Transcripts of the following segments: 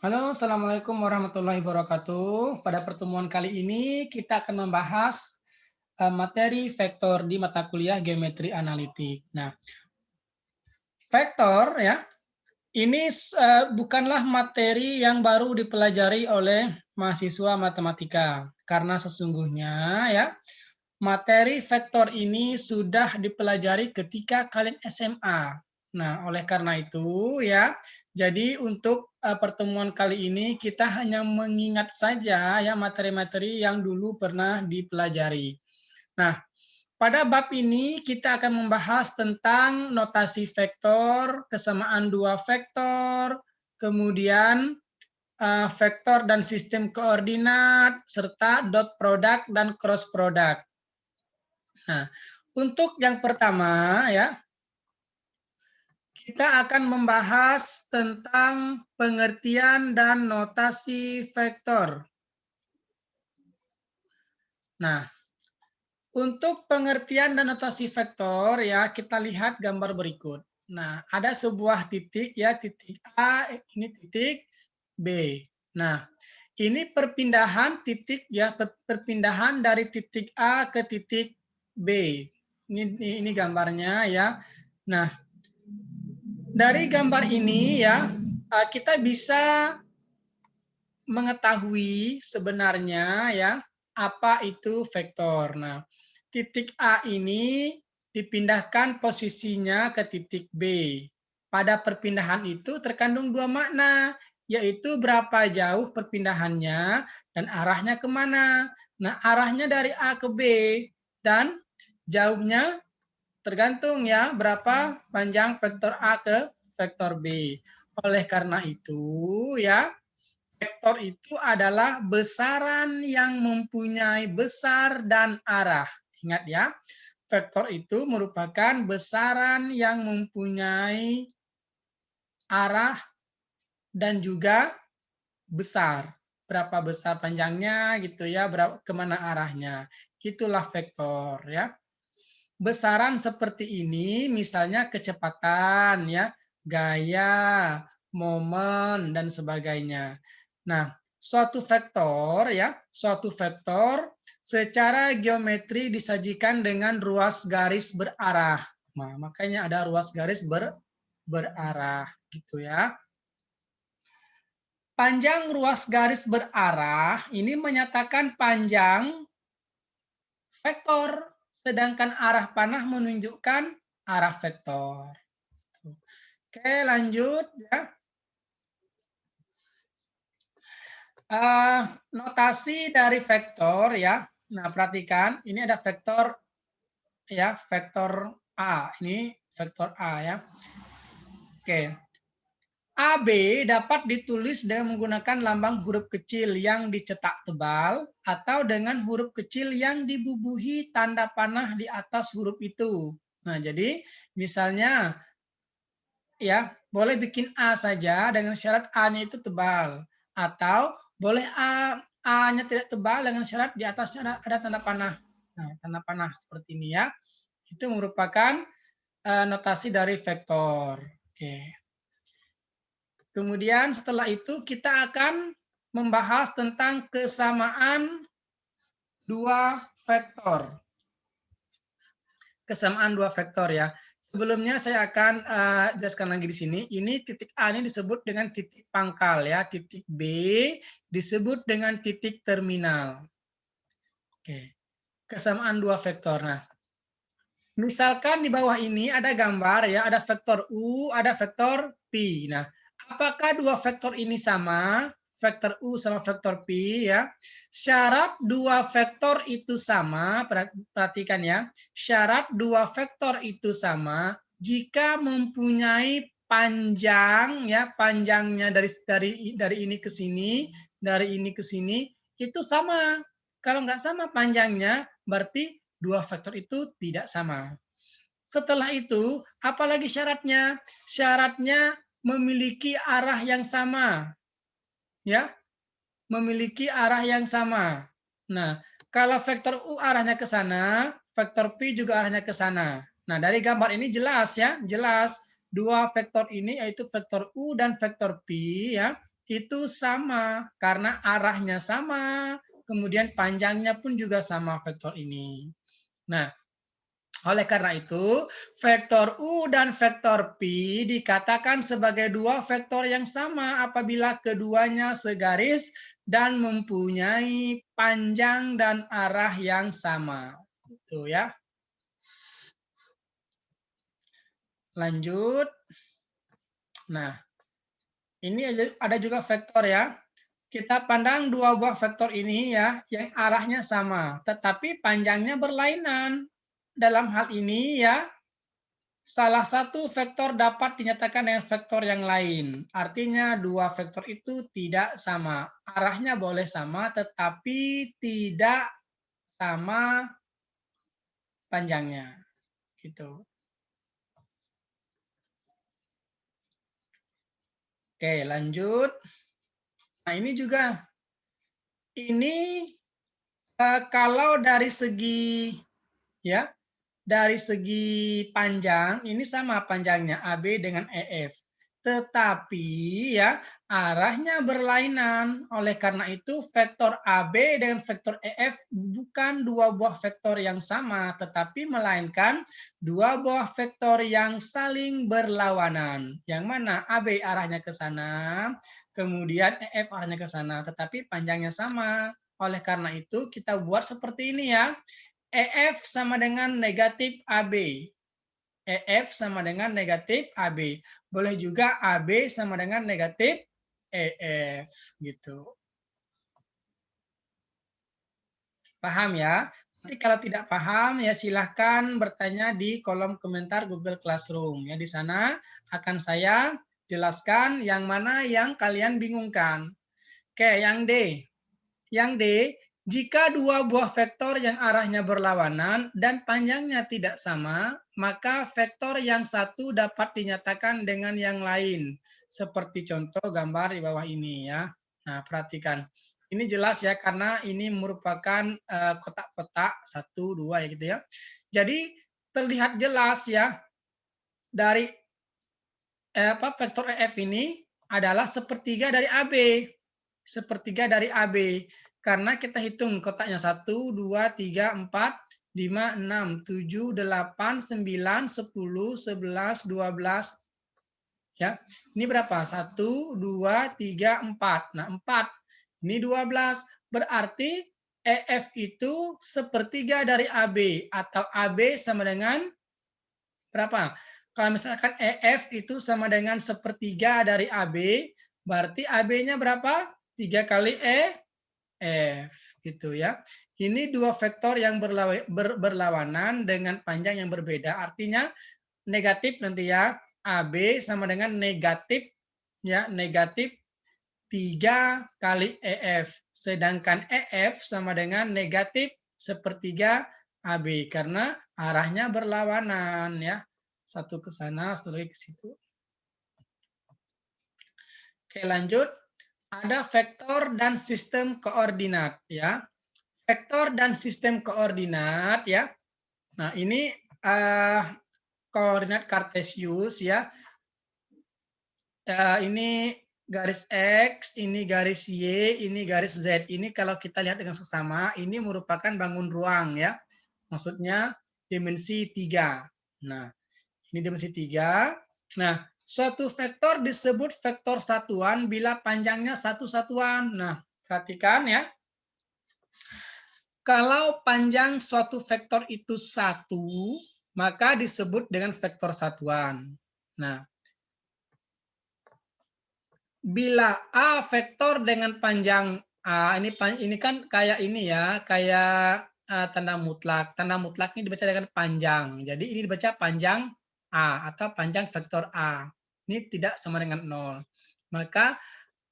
Halo, Assalamualaikum warahmatullahi wabarakatuh. Pada pertemuan kali ini kita akan membahas materi vektor di mata kuliah geometri analitik. Nah, vektor ya, ini bukanlah materi yang baru dipelajari oleh mahasiswa matematika, karena sesungguhnya ya materi vektor ini sudah dipelajari ketika kalian SMA. Nah, oleh karena itu ya, jadi untuk pertemuan kali ini kita hanya mengingat saja ya materi-materi yang dulu pernah dipelajari. Nah, pada bab ini kita akan membahas tentang notasi vektor, kesamaan dua vektor, kemudian vektor dan sistem koordinat, serta dot product dan cross product. Nah, untuk yang pertama ya, kita akan membahas tentang pengertian dan notasi vektor. Nah, untuk pengertian dan notasi vektor ya, kita lihat gambar berikut. Nah, ada sebuah titik ya, titik A, ini titik B. Nah, ini perpindahan titik ya, perpindahan dari titik A ke titik B. Ini gambarnya ya. Nah, dari gambar ini ya, kita bisa mengetahui sebenarnya ya apa itu vektor. Nah, titik A ini dipindahkan posisinya ke titik B. Pada perpindahan itu terkandung dua makna, yaitu berapa jauh perpindahannya dan arahnya kemana. Nah, arahnya dari A ke B dan jauhnya tergantung ya berapa panjang vektor A ke vektor B. Oleh karena itu ya, vektor itu adalah besaran yang mempunyai besar dan arah. Ingat ya, vektor itu merupakan besaran yang mempunyai arah dan juga besar. Berapa besar panjangnya gitu ya, berapa kemana arahnya. Itulah vektor ya. Besaran seperti ini misalnya kecepatan ya, gaya, momen dan sebagainya. Nah, suatu vektor ya, suatu vektor secara geometri disajikan dengan ruas garis berarah. Nah, makanya ada ruas garis berarah gitu ya. Panjang ruas garis berarah ini menyatakan panjang vektor, sedangkan arah panah menunjukkan arah vektor. Oke, lanjut ya. Notasi dari vektor ya. Nah, perhatikan, ini ada vektor ya, vektor A. Ini vektor A ya. Oke. AB dapat ditulis dengan menggunakan lambang huruf kecil yang dicetak tebal atau dengan huruf kecil yang dibubuhi tanda panah di atas huruf itu. Nah, jadi misalnya ya, boleh bikin A saja dengan syarat A-nya itu tebal atau boleh A-nya tidak tebal dengan syarat di atasnya ada tanda panah. Nah, tanda panah seperti ini ya. Itu merupakan notasi dari vektor. Oke. Kemudian setelah itu kita akan membahas tentang kesamaan dua vektor. Kesamaan dua vektor ya. Sebelumnya saya akan jelaskan lagi di sini. Ini titik A ini disebut dengan titik pangkal ya. Titik B disebut dengan titik terminal. Oke. Kesamaan dua vektor. Nah, misalkan di bawah ini ada gambar ya, ada vektor U, ada vektor P. Nah, apakah dua vektor ini sama? Vektor U sama vektor P ya. Syarat dua vektor itu sama, perhatikan ya. Syarat dua vektor itu sama jika mempunyai panjang ya, panjangnya dari ini ke sini, dari ini ke sini itu sama. Kalau nggak sama panjangnya, berarti dua vektor itu tidak sama. Setelah itu, apalagi syaratnya? Syaratnya memiliki arah yang sama. Ya, memiliki arah yang sama. Nah, kalau vektor U arahnya ke sana, vektor P juga arahnya ke sana. Nah, dari gambar ini jelas ya, jelas dua vektor ini yaitu vektor U dan vektor P ya, itu sama karena arahnya sama, kemudian panjangnya pun juga sama vektor ini. Nah, oleh karena itu, vektor U dan vektor P dikatakan sebagai dua vektor yang sama apabila keduanya segaris dan mempunyai panjang dan arah yang sama. Itu ya. Lanjut. Nah, ini ada juga vektor ya. Kita pandang dua buah vektor ini ya, yang arahnya sama, tetapi panjangnya berlainan. Dalam hal ini ya, salah satu vektor dapat dinyatakan dengan vektor yang lain. Artinya dua vektor itu tidak sama. Arahnya boleh sama, tetapi tidak sama panjangnya. Gitu. Oke, lanjut. Nah, ini juga. Ini kalau dari segi ya, dari segi panjang ini sama panjangnya AB dengan EF. Tetapi ya arahnya berlainan. Oleh karena itu vektor AB dengan vektor EF bukan dua buah vektor yang sama, tetapi melainkan dua buah vektor yang saling berlawanan. Yang mana AB arahnya ke sana, kemudian EF arahnya ke sana, tetapi panjangnya sama. Oleh karena itu kita buat seperti ini ya. EF sama dengan negatif AB. EF sama dengan negatif AB. Boleh juga AB sama dengan negatif EF. Gitu. Paham ya? Nanti kalau tidak paham ya silahkan bertanya di kolom komentar Google Classroom. Ya di sana akan saya jelaskan yang mana yang kalian bingungkan. Oke, yang D. Yang D, jika dua buah vektor yang arahnya berlawanan dan panjangnya tidak sama, maka vektor yang satu dapat dinyatakan dengan yang lain. Seperti contoh gambar di bawah ini ya. Nah, perhatikan. Ini jelas ya karena ini merupakan kotak-kotak 1, 2 ya gitu ya. Jadi terlihat jelas ya dari vektor EF ini adalah sepertiga dari AB. Sepertiga dari AB. Karena kita hitung kotaknya 1, 2, 3, 4, 5, 6, 7, 8, 9, 10, 11, 12. Ya, ini berapa? 1, 2, 3, 4. Nah, 4. Ini 12. Berarti EF itu sepertiga dari AB. Atau AB sama dengan berapa? Kalau misalkan EF itu sama dengan sepertiga dari AB, berarti AB-nya berapa? 3 kali F gitu ya. Ini dua vektor yang berlawanan dengan panjang yang berbeda. Artinya negatif nanti ya. AB sama dengan negatif ya, negatif 3 kali EF. Sedangkan EF sama dengan negatif sepertiga AB karena arahnya berlawanan ya. Satu ke sana, satu lagi ke situ. Oke, lanjut. Ada vektor dan sistem koordinat ya. Vektor dan sistem koordinat ya. Nah, ini koordinat kartesius ya. Ini garis X, ini garis Y, ini garis Z. Ini kalau kita lihat dengan seksama, ini merupakan bangun ruang ya. Maksudnya dimensi 3. Nah, ini dimensi 3. Nah, suatu vektor disebut vektor satuan bila panjangnya satu satuan. Nah, perhatikan ya. Kalau panjang suatu vektor itu 1, maka disebut dengan vektor satuan. Nah, bila A vektor dengan panjang A, ini kan kayak ini ya, kayak tanda mutlak. Tanda mutlak ini dibaca dengan panjang. Jadi ini dibaca panjang A atau panjang vektor A. Ini tidak sama dengan 0. Maka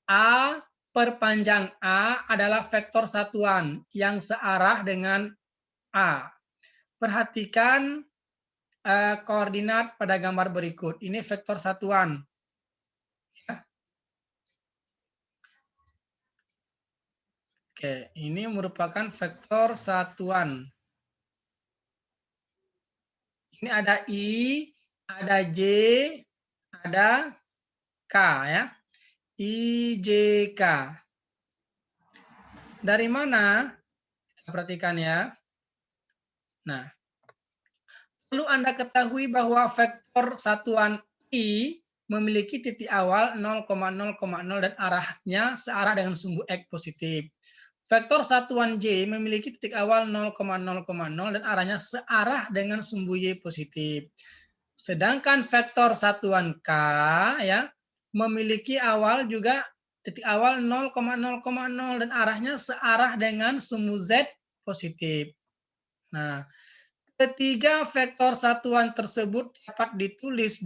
A per panjang A adalah vektor satuan yang searah dengan A. Perhatikan koordinat pada gambar berikut. Ini vektor satuan. Oke, ini merupakan vektor satuan. Ini ada I, ada J, ada K ya. IJK. Dari mana? Kita perhatikan ya. Nah, perlu Anda ketahui bahwa vektor satuan I memiliki titik awal 0,0,0 dan arahnya searah dengan sumbu X positif. Vektor satuan J memiliki titik awal 0,0,0 dan arahnya searah dengan sumbu Y positif. Sedangkan vektor satuan K ya memiliki awal juga titik awal 0,0,0 dan arahnya searah dengan sumbu Z positif. Nah, ketiga vektor satuan tersebut dapat ditulis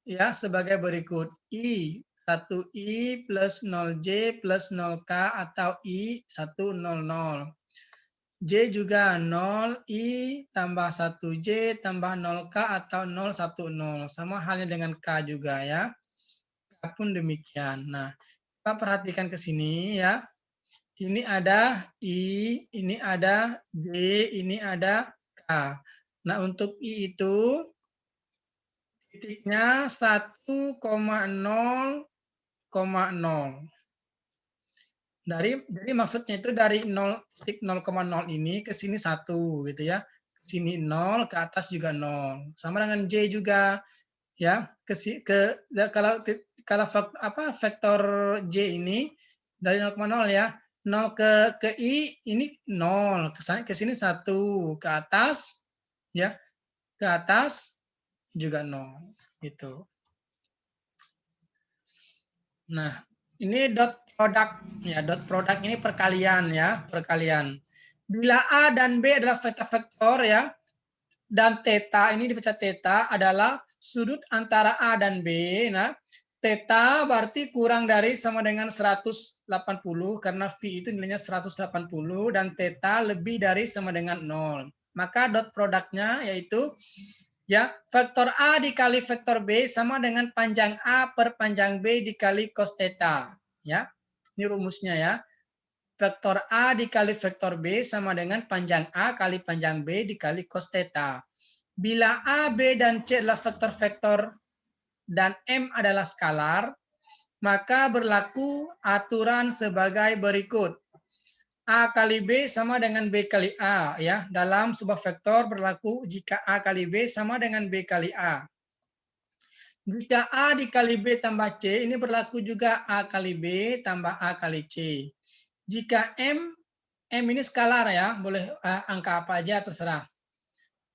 ya sebagai berikut. I 1i plus 0j plus 0k atau I 100. J juga 0i tambah 1j tambah 0k atau 010. Sama halnya dengan k juga ya. K pun demikian. Nah, kita perhatikan ke sini ya. Ini ada I, ini ada J, ini ada K. Nah, untuk I itu titiknya 1,0,0. Jadi maksudnya itu dari 0,0 ini ke sini 1 gitu ya. Ke sini 0, ke atas juga 0. Sama dengan J juga ya. Kalau vektor J ini dari 0,0 ya. 0 ke I ini 0, ke sini 1, ke atas ya. Ke atas juga 0 gitu. Nah, ini dot product ya, dot product ini perkalian ya, perkalian. Bila A dan B adalah vektor ya, dan theta ini dibaca theta adalah sudut antara A dan B. Nah, theta berarti kurang dari sama dengan 180 karena V itu nilainya 180 dan theta lebih dari sama dengan 0. Maka dot produknya yaitu ya vektor A dikali vektor B sama dengan panjang A per panjang B dikali cos theta. Ya, ini rumusnya ya. Vektor A dikali vektor B sama dengan panjang A kali panjang B dikali cos theta. Bila A, B, dan C adalah vektor-vektor dan M adalah skalar, maka berlaku aturan sebagai berikut. A kali B sama dengan B kali A. Ya, dalam sebuah vektor berlaku jika A kali B sama dengan B kali A. Jika A dikali B tambah C, ini berlaku juga A kali B tambah A kali C. Jika M ini skalar ya, boleh angka apa aja terserah.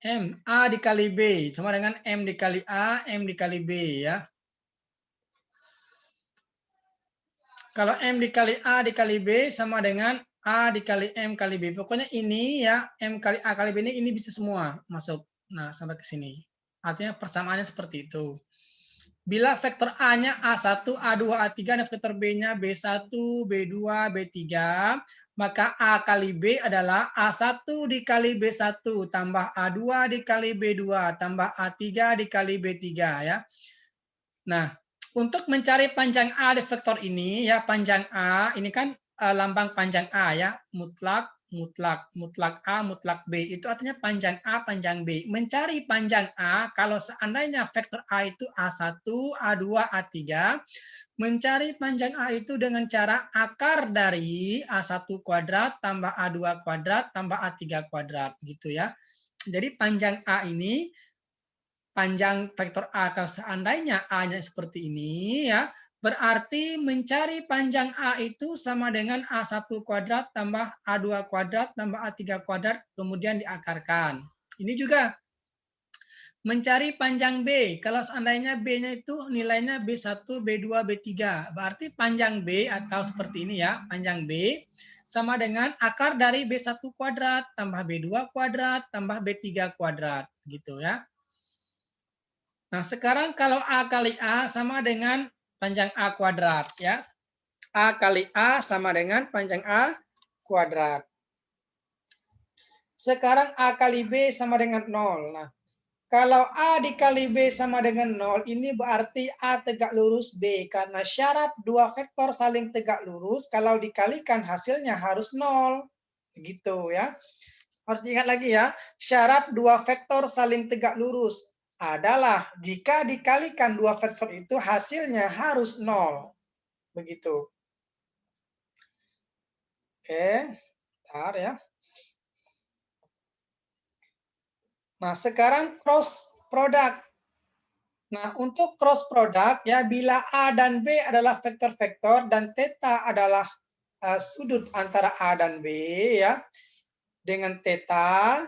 M, A dikali B, sama dengan M dikali A, M dikali B ya. Kalau M dikali A dikali B sama dengan A dikali M kali B. Pokoknya ini ya, M kali A kali B ini bisa semua masuk. Nah, sampai ke sini. Artinya persamaannya seperti itu. Bila vektor A-nya A1, A2, A3, dan vektor B-nya B1, B2, B3, maka A kali B adalah A1 dikali B1 tambah A2 dikali B2 tambah A3 dikali B3 ya. Nah, untuk mencari panjang A di vektor ini ya, panjang A ini kan lambang panjang A ya, mutlak A, mutlak B. Itu artinya panjang A, panjang B. Mencari panjang A, kalau seandainya vektor A itu A1, A2, A3, mencari panjang A itu dengan cara akar dari A1 kuadrat tambah A2 kuadrat tambah A3 kuadrat gitu ya. Jadi panjang A ini, panjang vektor A kalau seandainya A-nya seperti ini ya, berarti mencari panjang A itu sama dengan A1 kuadrat tambah A2 kuadrat tambah A3 kuadrat kemudian diakarkan. Ini juga mencari panjang B. Kalau seandainya B-nya itu nilainya B1, B2, B3. Berarti panjang B atau seperti ini ya, panjang B sama dengan akar dari B1 kuadrat tambah B2 kuadrat tambah B3 kuadrat gitu ya. Nah, sekarang kalau A kali A sama dengan panjang A kuadrat ya. A kali A sama dengan panjang A kuadrat. Sekarang A kali B sama dengan 0. Nah, kalau A dikali B sama dengan 0, ini berarti A tegak lurus B. Karena syarat dua vektor saling tegak lurus, kalau dikalikan hasilnya harus 0. Begitu ya. Harus diingat lagi ya, syarat dua vektor saling tegak lurus adalah jika dikalikan dua vektor itu hasilnya harus 0. Begitu. Oke, bentar ya. Nah, sekarang cross product. Nah, untuk cross product ya, bila A dan B adalah vektor-vektor dan theta adalah sudut antara A dan B ya, dengan theta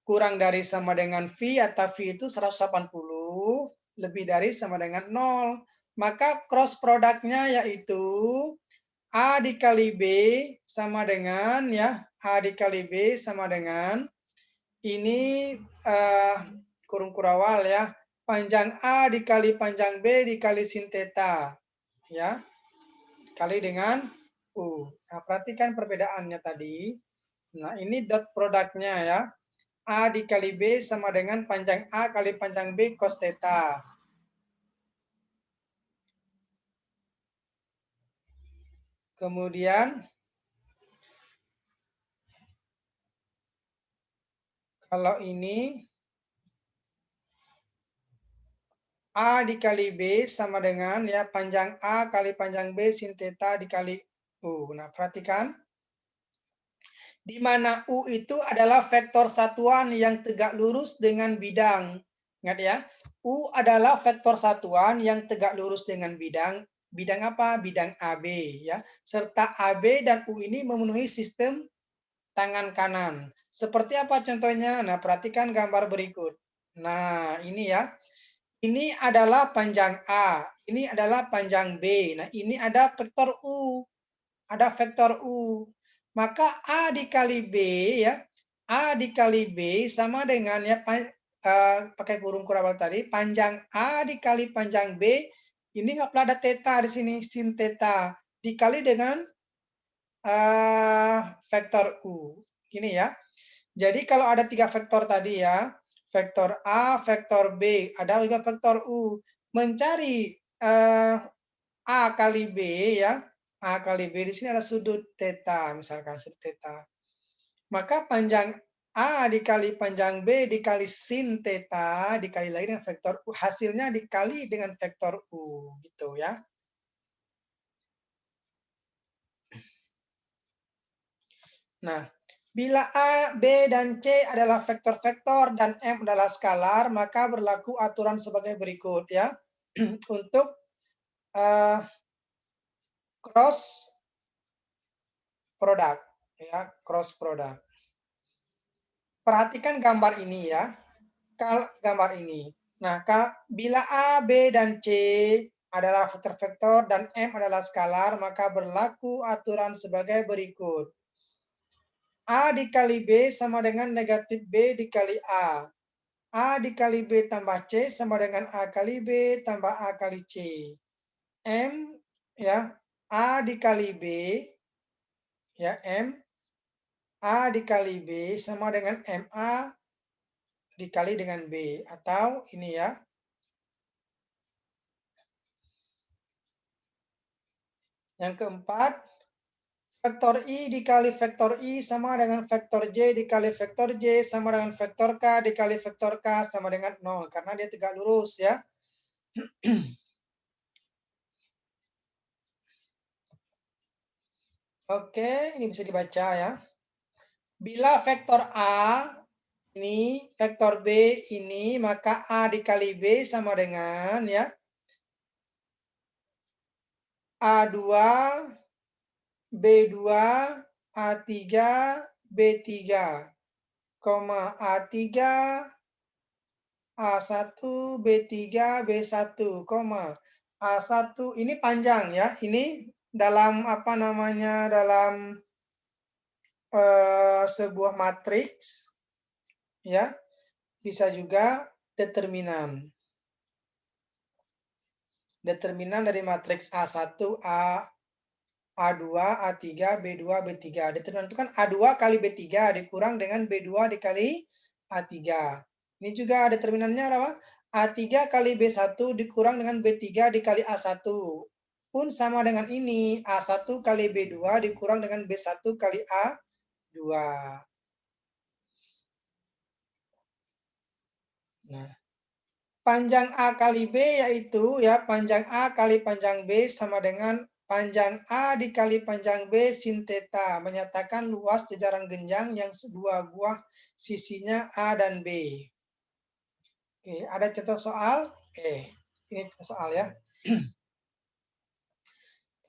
kurang dari sama dengan V atau V itu 180, lebih dari sama dengan 0. Maka cross produknya yaitu A dikali B sama dengan ya, A dikali B sama dengan ini kurung kurawal ya, panjang A dikali panjang B dikali sin theta ya, kali dengan U. Nah, perhatikan perbedaannya tadi. Nah, ini dot produknya ya. A dikali B sama dengan panjang A kali panjang B cos theta. Kemudian kalau ini A dikali B sama dengan ya panjang A kali panjang B sin theta dikali U. Nah, perhatikan. Di mana U itu adalah vektor satuan yang tegak lurus dengan bidang. Ingat ya, U adalah vektor satuan yang tegak lurus dengan bidang. Bidang apa? Bidang AB ya. Serta AB dan U ini memenuhi sistem tangan kanan. Seperti apa contohnya? Nah, perhatikan gambar berikut. Nah, ini ya. Ini adalah panjang A, ini adalah panjang B. Nah, ini ada vektor U. Ada vektor U. Maka A dikali B ya. A dikali B sama dengan ya pakai kurung kurawal tadi, panjang A dikali panjang B, ini nggak perlu ada theta di sini, sin theta dikali dengan vektor U. Gini ya. Jadi kalau ada 3 vektor tadi ya, vektor A, vektor B, ada juga vektor U. Mencari A kali B ya, A kali B di sini ada sudut theta, misalkan sudut theta. Maka panjang A dikali panjang B dikali sin theta dikali lagi dengan vektor U, hasilnya dikali dengan vektor U gitu ya. Nah, bila A, B, dan C adalah vektor-vektor dan M adalah skalar, maka berlaku aturan sebagai berikut ya. Untuk cross product ya, cross product. Perhatikan gambar ini ya. Gambar ini. Nah, bila A, B, dan C adalah vektor-vektor dan M adalah skalar, maka berlaku aturan sebagai berikut. A dikali B sama dengan negatif B dikali A. A dikali B tambah C sama dengan A kali B tambah A kali C. M ya, A dikali B ya, M A dikali B sama dengan MA dikali dengan B. Atau ini ya. Yang keempat, vektor I dikali vektor I sama dengan vektor J dikali vektor J sama dengan vektor K dikali vektor K sama dengan 0. Karena dia tegak lurus ya. Oke, ini bisa dibaca ya. Bila vektor A ini, vektor B ini, maka A dikali B sama dengan ya A2, B2, A3, B3, A3, A1, B3, B1, A1. Ini panjang ya. Ini dalam apa namanya, dalam sebuah matriks ya, bisa juga determinan. Determinan dari matriks A1, A2, A3, B2, B3. Determinan itu kan A2 kali B3 dikurang dengan B2 dikali A3. Ini juga determinannya apa? A3 kali B1 dikurang dengan B3 dikali A1. Pun sama dengan ini, A1 kali B2 dikurang dengan B1 kali A2. Nah, panjang A kali B yaitu ya panjang A kali panjang B sama dengan panjang A dikali panjang B sin theta menyatakan luas jajaran genjang yang dua buah sisinya A dan B. Oke, ada contoh soal? Oke, ini soal ya.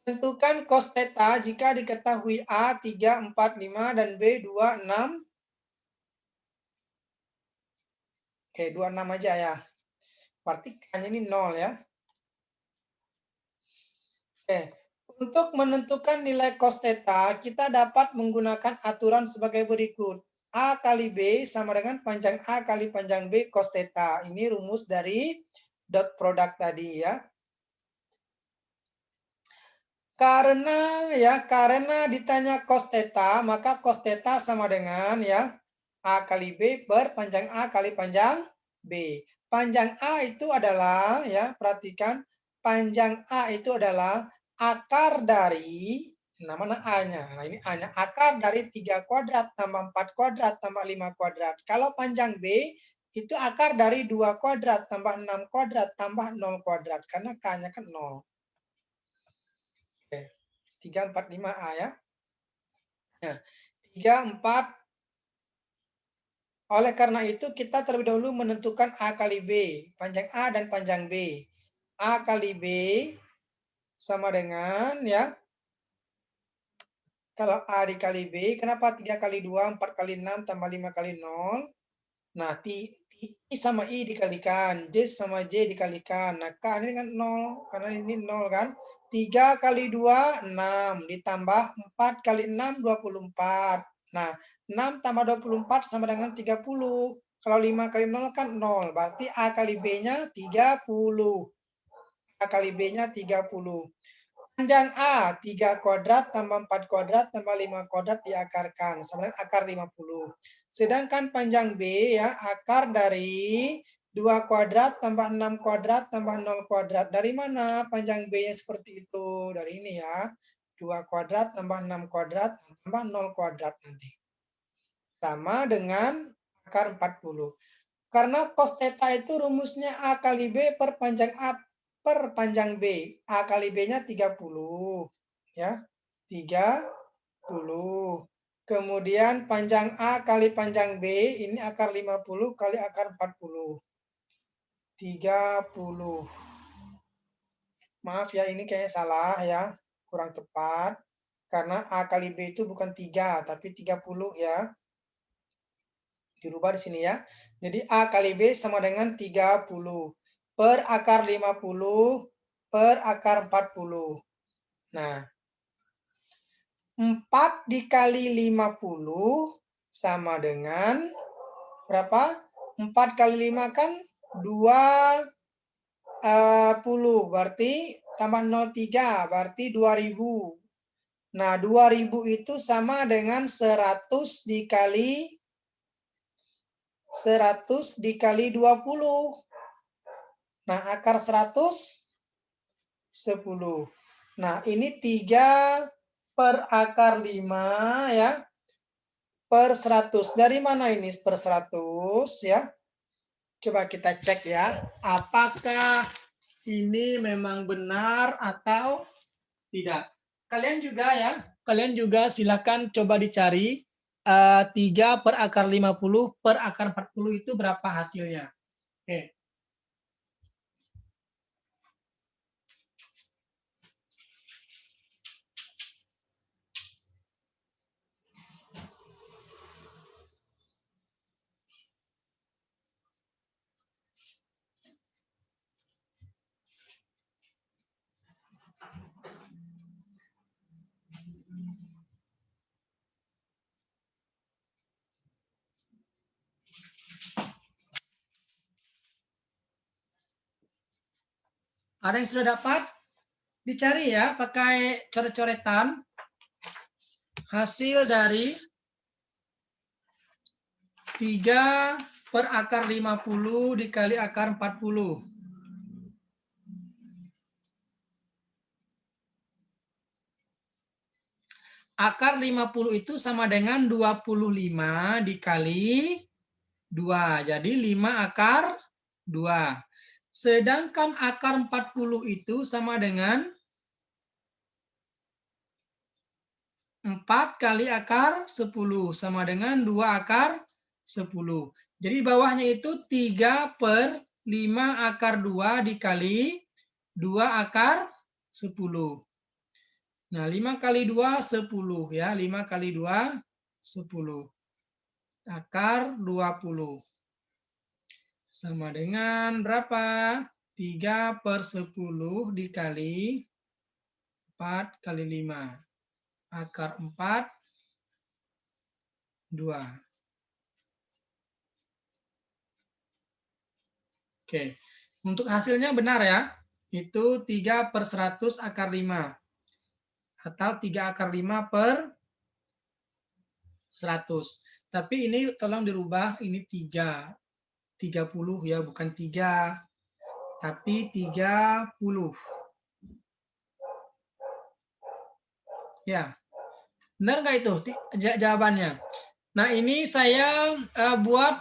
Tentukan cos theta jika diketahui A 3, 4, 5 dan B 2, 6. Oke, 26 aja ya. Berarti K-nya ini 0 ya. Oke. Untuk menentukan nilai cos theta, kita dapat menggunakan aturan sebagai berikut. A kali B sama dengan panjang A kali panjang B cos theta. Ini rumus dari dot product tadi ya. Karena ditanya cos theta, maka cos theta sama dengan ya A kali B per panjang A kali panjang B. Panjang A itu adalah ya, perhatikan panjang A itu adalah akar dari mana A-nya. Nah, ini A-nya akar dari 3 kuadrat tambah 4 kuadrat tambah 5 kuadrat. Kalau panjang B itu akar dari 2 kuadrat tambah 6 kuadrat tambah 0 kuadrat karena K-nya kan 0. Oke. 3, 4, 5A ya. Nah, 3, 4. Oleh karena itu, kita terlebih dahulu menentukan A kali B. Panjang A dan panjang B. A kali B sama dengan, ya. Kalau A dikali B, kenapa 3 kali 2, 4 kali 6, tambah 5 kali 0. Nah, I sama I dikalikan. J sama J dikalikan. Nah, K ini kan 0. Karena ini 0 kan. 3 kali 2, 6. Ditambah 4 kali 6, 24. Nah, 6 tambah 24 sama dengan 30. Kalau 5 kali 0 kan 0. Berarti A kali B-nya 30. A kali B-nya 30. Panjang A, 3 kuadrat tambah 4 kuadrat tambah 5 kuadrat diakarkan. Sama dengan akar 50. Sedangkan panjang B ya, akar dari 2 kuadrat tambah 6 kuadrat tambah 0 kuadrat. Dari mana panjang B-nya seperti itu? Dari ini ya. 2 kuadrat tambah 6 kuadrat tambah 0 kuadrat nanti. Sama dengan akar 40. Karena cos theta itu rumusnya A kali B per panjang A per panjang B. A kali B-nya 30. Ya, 30. Kemudian panjang A kali panjang B, ini akar 50 kali akar 40. 30. Maaf ya, ini kayaknya salah ya. Kurang tepat. Karena A kali B itu bukan 3, tapi 30 ya. Dirubah di sini ya. Jadi A kali B sama dengan 30 per akar 50 per akar 40. Nah, 4 dikali 50 sama dengan berapa? 4 kali 5 kan 20. Berarti tambah 03, berarti 2000. Nah, 2000 itu sama dengan 100 dikali 20. Nah, akar 100, 10. Nah, ini 3 per akar 5 ya. Per 100. Dari mana ini per 100 ya? Coba kita cek ya. Apakah ini memang benar atau tidak? Kalian juga silakan coba dicari 3 per akar 50 per akar 40 itu berapa hasilnya. Oke. Ada yang sudah dapat? Dicari ya, pakai coret-coretan. Hasil dari 3 per akar 50 dikali akar 40. Akar 50 itu sama dengan 25 dikali 2. Jadi 5 akar 2. Sedangkan akar 40 itu sama dengan 4 kali akar 10 sama dengan 2 akar 10. Jadi bawahnya itu 3/5 akar 2 dikali 2 akar 10. Nah, 5 kali 2, 10 ya. 5 kali 2, 10. Akar 20. Sama dengan berapa? 3/10 dikali 4 kali 5. Akar 4, 2. Oke, untuk hasilnya benar ya. Itu 3/100 akar 5. Atau 3 akar 5 per 100. Tapi ini tolong dirubah, ini 3. 30 ya, bukan 3. Tapi 30. Ya, benar nggak itu jawabannya? Nah, ini saya buat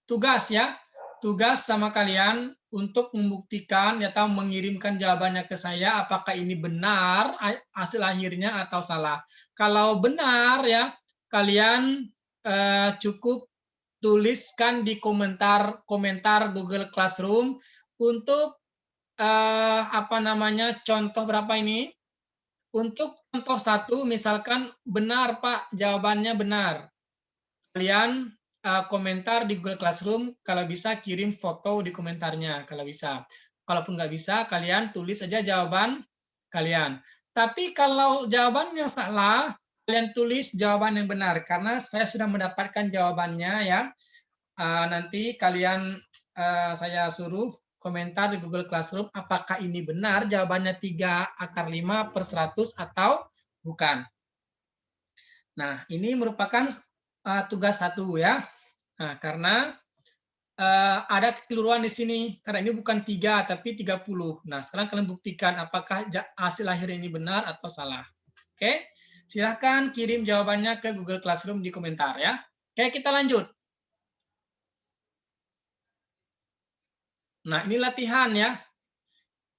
tugas ya. Tugas sama kalian untuk membuktikan atau mengirimkan jawabannya ke saya apakah ini benar hasil akhirnya atau salah. Kalau benar ya, kalian cukup tuliskan di komentar Google Classroom untuk contoh berapa ini? Untuk contoh 1 misalkan benar Pak, jawabannya benar. Kalian komentar di Google Classroom, kalau bisa kirim foto di komentarnya kalau bisa. Kalaupun nggak bisa, kalian tulis saja jawaban kalian. Tapi kalau jawabannya salah, kalian tulis jawaban yang benar karena saya sudah mendapatkan jawabannya ya. Nanti kalian saya suruh komentar di Google Classroom apakah ini benar jawabannya 3 akar 5 per 100 atau bukan. Nah, ini merupakan tugas 1 ya. Nah, karena ada kekeliruan di sini. Karena ini bukan 3 tapi 30. Nah, sekarang kalian buktikan apakah hasil akhir ini benar atau salah. Oke, silahkan kirim jawabannya ke Google Classroom di komentar ya. Oke, kita lanjut. Nah, ini latihan ya.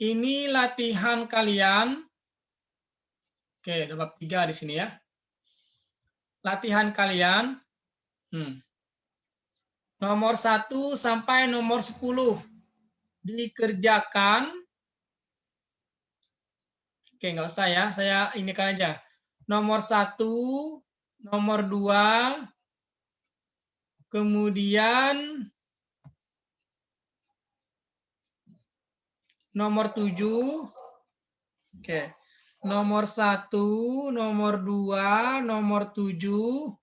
Ini latihan kalian. Oke, ada bab 3 di sini ya. Latihan kalian. Nomor 1 sampai nomor 10 dikerjakan. Oke, nggak usah ya. Saya inikan aja. Nomor 1, nomor 2, kemudian nomor 7. Oke. Nomor 1, nomor 2, nomor 7.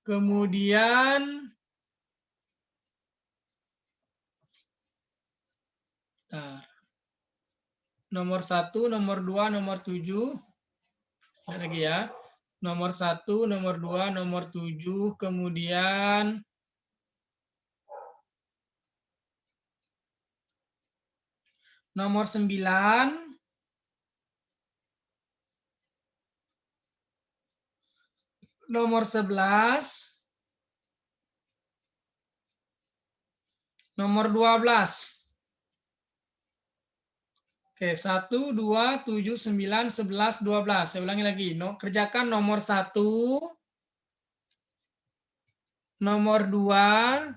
Kemudian nomor 1, nomor 2, nomor 7. Ada lagi ya. Nomor 1, nomor 2, nomor 7. Kemudian nomor 9. Nomor 11. Nomor 12. Oke, 1, 2, 7, 9, 11, 12. Saya ulangi lagi. Kerjakan nomor 1, nomor 2,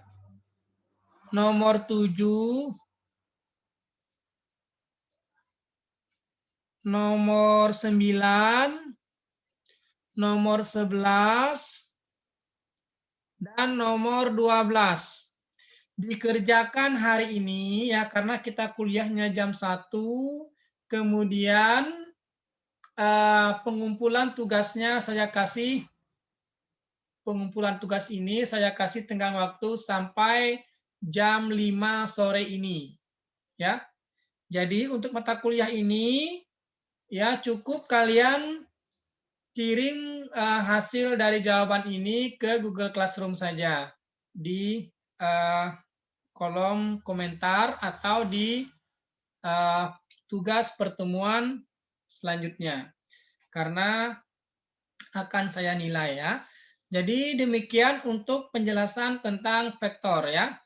nomor 7, nomor 9, nomor 11, dan nomor 12. Dikerjakan hari ini ya karena kita kuliahnya jam 1, kemudian pengumpulan tugasnya saya kasih tenggang waktu sampai jam 5 sore ini ya. Jadi untuk mata kuliah ini ya cukup kalian kirim hasil dari jawaban ini ke Google Classroom saja di kolom komentar atau di tugas pertemuan selanjutnya karena akan saya nilai ya. Jadi demikian untuk penjelasan tentang vektor ya.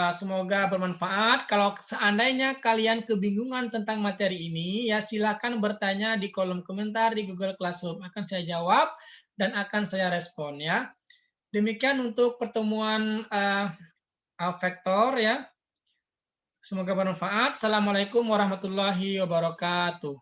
Semoga bermanfaat. Kalau seandainya kalian kebingungan tentang materi ini, ya silakan bertanya di kolom komentar di Google Classroom. Akan saya jawab dan akan saya respon ya. Demikian untuk pertemuan vektor ya. Semoga bermanfaat. Assalamualaikum warahmatullahi wabarakatuh.